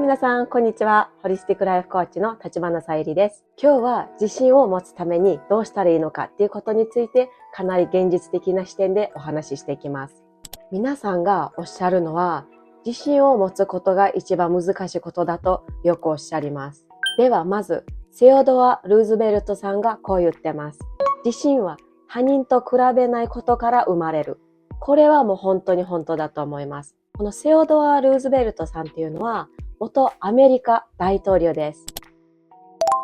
皆さん、こんにちは。ホリスティックライフコーチの立花さゆりです。今日は自信を持つためにどうしたらいいのかっていうことについて、かなり現実的な視点でお話ししていきます。皆さんがおっしゃるのは、自信を持つことが一番難しいことだとよくおっしゃります。ではまず、セオドア・ルーズベルトさんがこう言ってます。自信は他人と比べないことから生まれる。これはもう本当に本当だと思います。このセオドア・ルーズベルトさんっていうのは、元アメリカ大統領です。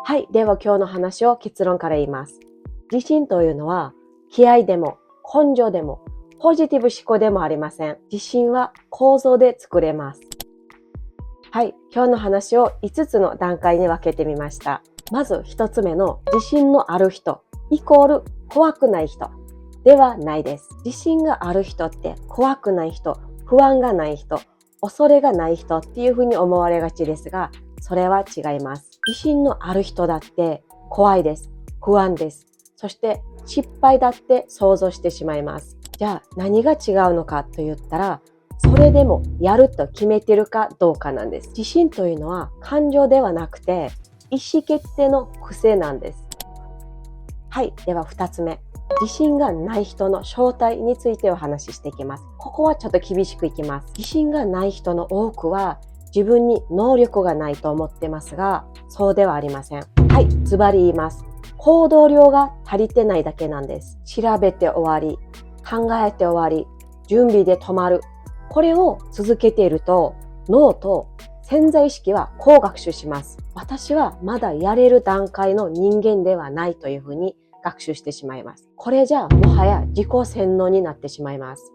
はい。では今日の話を結論から言います。自信というのは気合でも根性でもポジティブ思考でもありません。自信は構造で作れます。はい。今日の話を5つの段階に分けてみました。まず1つ目の自信のある人イコール怖くない人ではないです。自信がある人って怖くない人、不安がない人、恐れがない人っていうふうに思われがちですが、それは違います。自信のある人だって怖いです。不安です。そして失敗だって想像してしまいます。じゃあ何が違うのかと言ったら、それでもやると決めてるかどうかなんです。自信というのは感情ではなくて意思決定の癖なんです。はい。では2つ目。自信がない人の正体についてお話ししていきます。ここはちょっと厳しくいきます。自信がない人の多くは自分に能力がないと思ってますが、そうではありません。はい、ズバリ言います。行動量が足りてないだけなんです。調べて終わり、考えて終わり、準備で止まる。これを続けていると、脳と潜在意識はこう学習します。私はまだやれる段階の人間ではないというふうに学習してしまいます。これじゃもはや自己洗脳になってしまいます。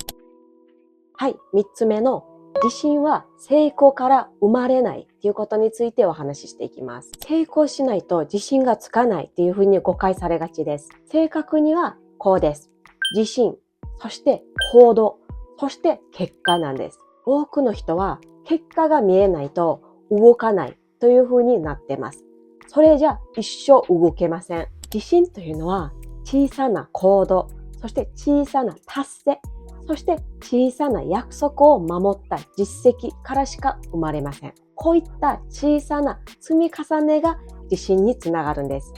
はい、3つ目の自信は成功から生まれないということについてお話ししていきます。成功しないと自信がつかないというふうに誤解されがちです。正確にはこうです。自信、そして行動、そして結果なんです。多くの人は結果が見えないと動かないというふうになってます。それじゃ一生動けません。自信というのは小さな行動、そして小さな達成、そして小さな約束を守った実績からしか生まれません。こういった小さな積み重ねが自信につながるんです。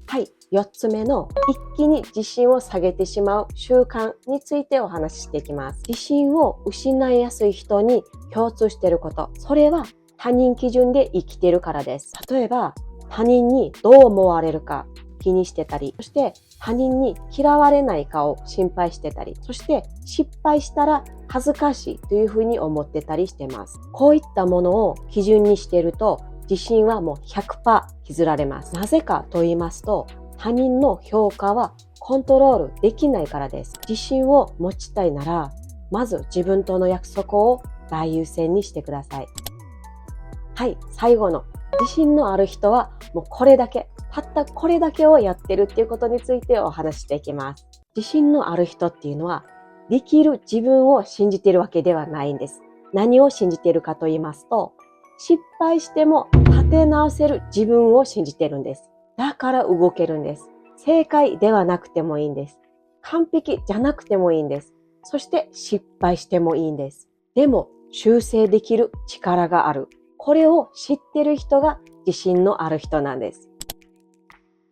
はい、4つ目の一気に自信を下げてしまう習慣についてお話ししていきます。自信を失いやすい人に共通していること、それは他人基準で生きているからです。例えば他人にどう思われるか気にしてたり、そして他人に嫌われないかを心配してたり、そして失敗したら恥ずかしいというふうに思ってたりしてます。こういったものを基準にしていると自信はもう 100% 削られます。なぜかと言いますと、他人の評価はコントロールできないからです。自信を持ちたいなら、まず自分との約束を大優先にしてください。はい、最後の自信のある人はもうこれだけ、たったこれだけをやってるっていうことについてお話していきます。自信のある人っていうのは、できる自分を信じているわけではないんです。何を信じているかと言いますと、失敗しても立て直せる自分を信じているんです。だから動けるんです。正解ではなくてもいいんです。完璧じゃなくてもいいんです。そして失敗してもいいんです。でも修正できる力がある。これを知っている人が自信のある人なんです。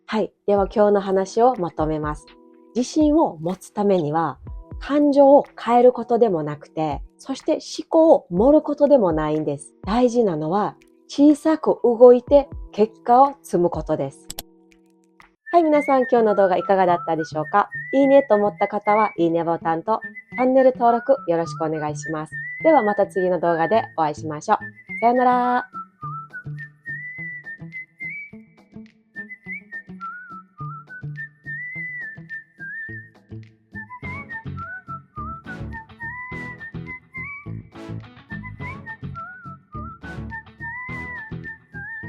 はい。では今日の話をまとめます。自信を持つためには、感情を変えることでもなくて、そして思考を盛ることでもないんです。大事なのは、小さく動いて結果を積むことです。はい、皆さん今日の動画いかがだったでしょうか？いいねと思った方はいいねボタンとチャンネル登録よろしくお願いします。ではまた次の動画でお会いしましょう。さよなら。